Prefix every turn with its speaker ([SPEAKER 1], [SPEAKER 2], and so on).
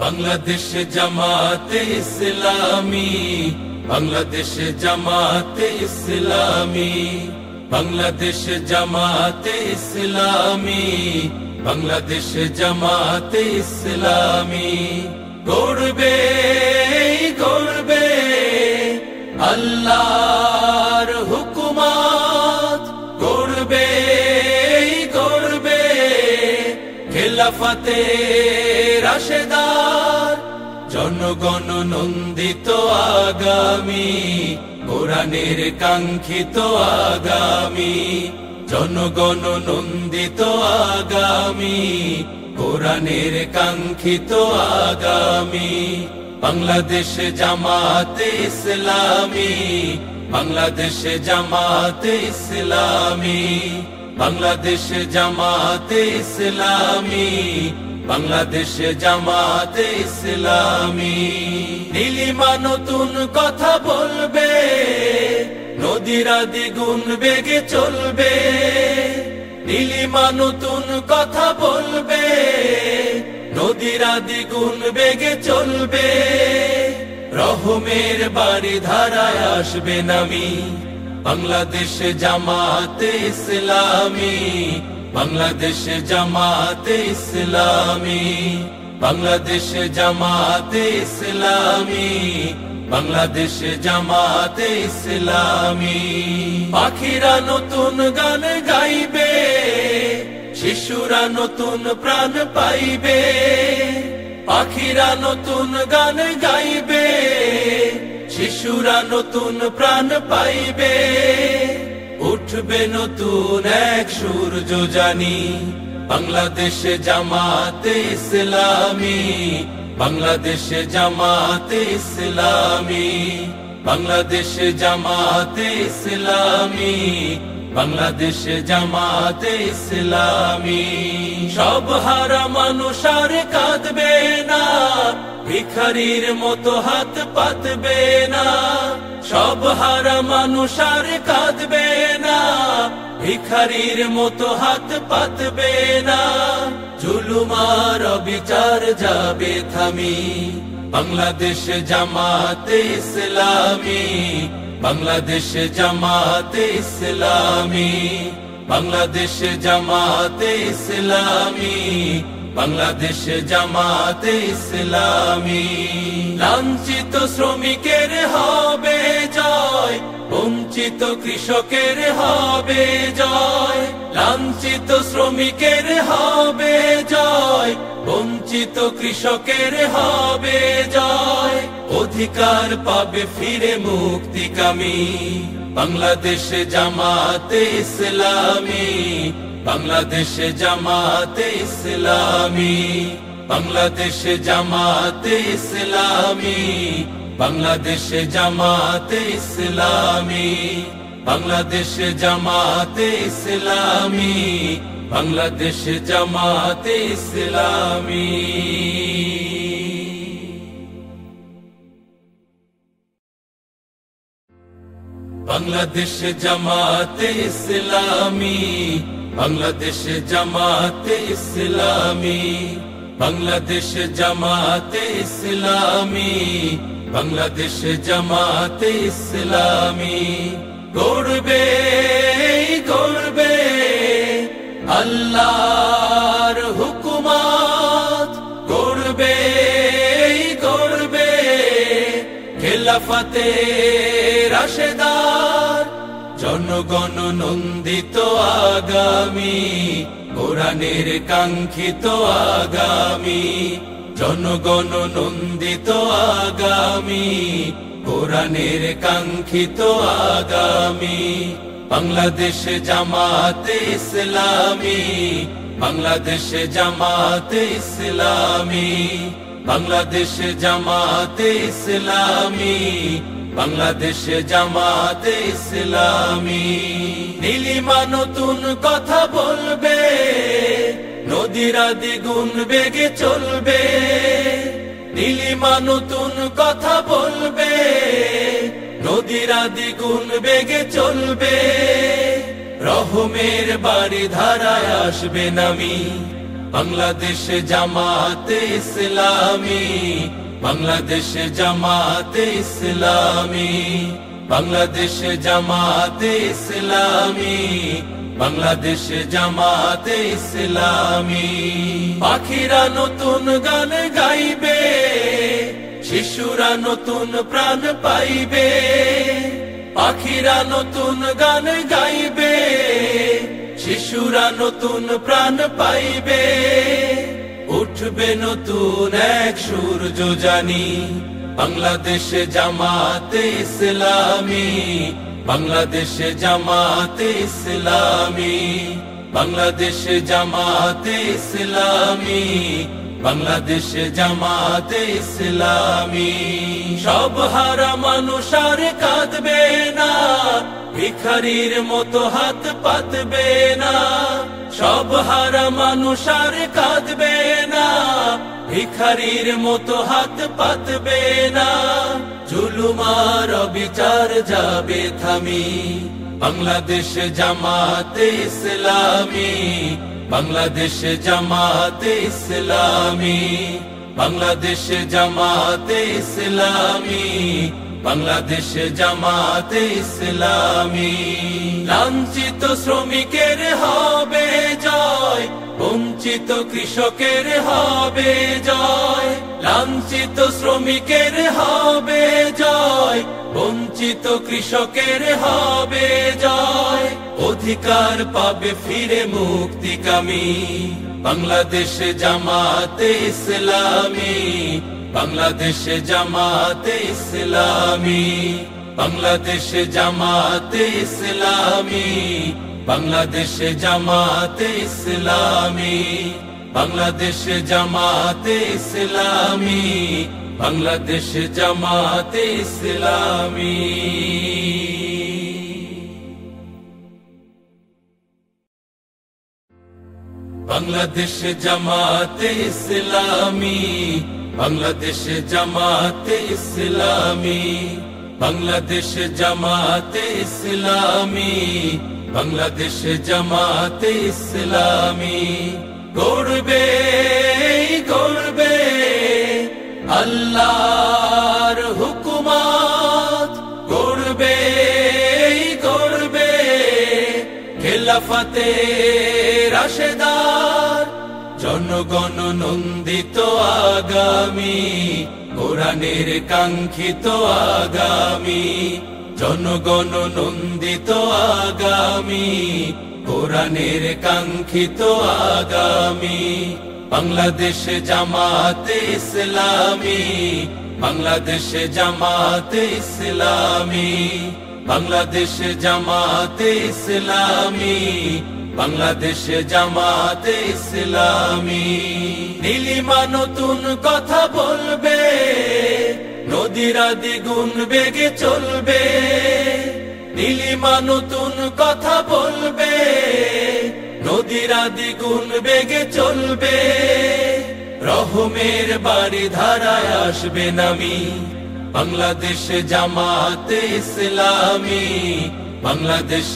[SPEAKER 1] বাংলাদেশ জামাতে ইসলামী, বাংলাদেশ জামাতে ইসলামী, বাংলাদেশ জামাতে ইসলামী, বাংলাদেশ জামাতে ইসলামী। গড়বে গড়বে আল্লাহর হুকুমত, গড়বে গড়বে খেলাফতে রাশেদার, জনগণ নন্দিত আগামী, কোরআনের কাঙ্ক্ষিত আগামী, জনগণ নন্দিত আগামী, কোরআনের কাঙ্ক্ষিত আগামী। বাংলাদেশ জামাতে ইসলামী, বাংলাদেশ জামাতে ইসলামী, বাংলাদেশ জামাতে ইসলামী, বাংলাদেশ জামাতে ইসলামী। নীলিমা নতুন কথা বলবে, নদীরা দ্বিগুণ বেগে চলবে। নীলিমা নতুন কথা বলবে, নদীরা দ্বিগুণ বেগে চলবে। রহমের বাড়ি ধারায় আসবে নামি, বাংলাদেশ জামাতে ইসলামী, বাংলাদেশ জামাতে ইসলামী, বাংলাদেশ জামাতে ইসলামী, বাংলাদেশ জামাতে ইসলামী। পাখিরা নতুন গান গাইবে, শিশুরা নতুন প্রাণ পাইবে। পাখিরা নতুন গান গাইবে, শিশুরা নতুন প্রাণ পাইবে। উঠবে নতুন এক সূর্য জানি, বাংলাদেশ জামাতে ইসলামী, বাংলাদেশ জামাতে ইসলামী, বাংলাদেশ জামাতে ইসলামী, বাংলাদেশ জামাতে ইসলামী। সব হারা মানুষ আর কাঁদবে না, ভিখারির মতো হাত পাতবে না। সব হারা মানুষ আর কাঁদবে না, ভিখারির মতো হাত পাতবে না। জুলুমার বিচার যাবে থামি, বাংলাদেশ জামাতে ইসলামী, বাংলাদেশ জামাতে ইসলামী, বাংলাদেশ জামাতে ইসলামী, বাংলাদেশ জামাতে ইসলামী। লাঞ্ছিত শ্রমিকের হবে জয়, বঞ্চিত কৃষকের হবে জয়। লাঞ্ছিত শ্রমিকের হবে জয়, বঞ্চিত কৃষকের হবে জয়। অধিকার পাবে ফিরে মুক্তিকামী, বাংলাদেশ জামাতে ইসলামী, বাংলাদেশ জামাতে ইসলামী, বাংলাদেশ জামাতে ইসলামী, বাংলাদেশ জামাতে ইসলামী, বাংলাদেশ জামাতে ইসলামী, বাংলাদেশ জামাতে ইসলামী। বাংলাদেশ জামাতে ইসলামী, বাংলাদেশ জামাতে ইসলামী, বাংলাদেশ জামাতে ইসলামী, বাংলাদেশ জামাতে ইসলামী। গড়বে গড়বে আল্লাহর হুকুমত, গড়বে গড়বে খেলাফতে রাশেদার, জনগণ নন্দিত আগামী, কোরআনের কাঙ্ক্ষিত আগামী, জনগণ নন্দিত আগামী, কোরআনের কাঙ্ক্ষিত আগামী। বাংলাদেশ জামাতে ইসলামী, বাংলাদেশ জামাতে ইসলামী, বাংলাদেশ জামাতে ইসলামী, বাংলাদেশ জামাতে ইসলামী। নীলিমা নতুন কথা বলবে, নদীরা দ্বিগুণ বেগে চলবে। নীলিমা নতুন কথা বলবে, নদীরা দ্বিগুণ বেগে চলবে। রহমের বাড়ি ধারায় আসবে নামি, বাংলাদেশ জামাতে ইসলামী, বাংলাদেশ জামাতে ইসলামী, বাংলাদেশ জামাতে ইসলামী, বাংলাদেশ জামাতে ইসলামী। পাখিরা নতুন গান গাইবে, শিশুরা নতুন প্রাণ পাইবে। পাখিরা নতুন গান গাইবে, শিশুরা নতুন প্রাণ পাইবে। উঠবে নতুন এক সূর্য জানি, বাংলাদেশ জামাতে ইসলামী, বাংলাদেশ জামাতে ইসলামী, বাংলাদেশ জামাতে ইসলামী, বাংলাদেশ জামাতে ইসলামী। সব হারা মানুষ আর কাঁদবে না, ভিখারির মতো হাত পাতবে না। সব হারা মানুষ আর কাঁদবে না, ভিখারির মতো হাত পাতবে না। জুলুম আর অবিচার যাবে থামি, বাংলাদেশ জামাতে ইসলামী, বাংলাদেশ জামাতে ইসলামী, বাংলাদেশ জামাতে ইসলামী, বাংলাদেশ জামাতে ইসলামী। লাঞ্ছিত শ্রমিকের হবে জয়, বঞ্চিত কৃষকের হবে জয়। লাঞ্ছিত শ্রমিকের হবে জয়, বঞ্চিত কৃষকের হবে জয়। অধিকার পাবে ফিরে মুক্তিকামী, বাংলাদেশ জামাতে ইসলামী, বাংলাদেশ জামাতে ইসলামী, বাংলাদেশ জামাতে ইসলামী, বাংলাদেশ জামাতে ইসলামী, বাংলাদেশ জামাতে ইসলামী, বাংলাদেশ জামাতে ইসলামী। বাংলাদেশ জামাতে ইসলামী, বাংলাদেশ জামাতে ইসলামী, বাংলাদেশ জামাতে ইসলামী, বাংলাদেশ জামাতে ইসলামী। গড়বে গড়বে আল্লাহর হুকুমত, গড়বে গড়বে খেলাফতে রাশেদার। জনগণ নন্দিত আগামী, কোরআনের কাঙ্ক্ষিত আগামী। জনগণ নন্দিত আগামী, কোরআনের কাঙ্ক্ষিত আগামী। বাংলাদেশ জামাতে ইসলামী, বাংলাদেশ জামাতে ইসলামী, বাংলাদেশ জামাতে ইসলামী, বাংলাদেশ জামাতে ইসলামী। নীলিমা নতুন কথা বলবে, নদীরা দ্বিগুণ বেগে চলবে। নীলিমা নতুন কথা বলবে, নদীরা দ্বিগুণ বেগে চলবে। রহমের বাড়ি ধারায় আসবে নামি, বাংলাদেশ জামাতে ইসলামী, বাংলাদেশ